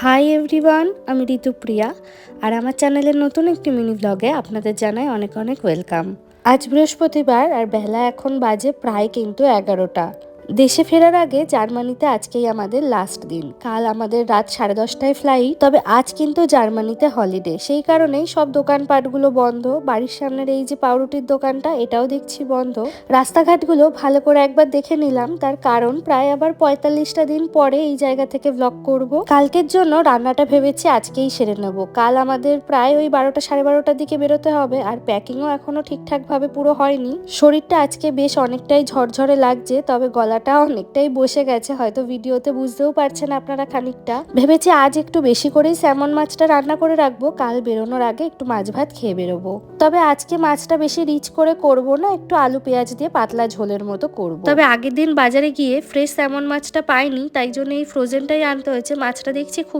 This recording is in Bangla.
হাই এভরিওয়ান, আমি ঋতুপ্রিয়া আর আমার চ্যানেলের নতুন একটি মিনি ব্লগে আপনাদের জানাই অনেক অনেক ওয়েলকাম। আজ বৃহস্পতিবার আর বেলা এখন বাজে প্রায় কিন্তু 11টা। দেশে ফেরার আগে জার্মানিতে আজকেই আমাদের লাস্ট দিন। কাল আমাদের রাত 10:30টায় ফ্লাইট, তবে আজ কিন্তু জার্মানিতে হলিডে, সেই কারণেই সব দোকানপাটগুলো বন্ধ। বাড়ির সামনের এই যে পাউরুটির দোকানটা, এটাও দেখছি বন্ধ। রাস্তাঘাটগুলো ভালো করে একবার দেখে নিলাম, তার কারণ প্রায় আবার 45টা দিন পরে এই জায়গা থেকে ব্লগ করব। কালকের জন্য রান্নাটা ভেবেছি আজকেই সেরে নেব। কাল আমাদের প্রায় ওই 12টা 12:30টার দিকে বেরোতে হবে, আর প্যাকিংও এখনো ঠিকঠাক ভাবে পুরো হয়নি। শরীরটা আজকে বেশ অনেকটাই ঝরঝরে লাগছে, তবে গলাটা অনেকটাই বসে গেছে, হয়তো ভিডিওতে বুঝতেও পারছেন আপনারা খানিকটা। ভেবেছি আজ একটু বেশি করেই স্যামন মাছটা রান্না করে রাখবো, কাল বেরোনোর আগে একটু মাছ ভাত খেয়ে বেরোবো। তবে আজকে মাছটা বেশি রিচ করে করব না, একটু আলু পেঁয়াজ দিয়ে পাতলা ঝোলের মতো করব। তবে আগের দিন বাজারে গিয়ে ফ্রেশ স্যামন মাছটা পাইনি, তাই জন্য এই ফ্রোজেনটাই আনতে হয়েছে। মাছটা দেখছি খুব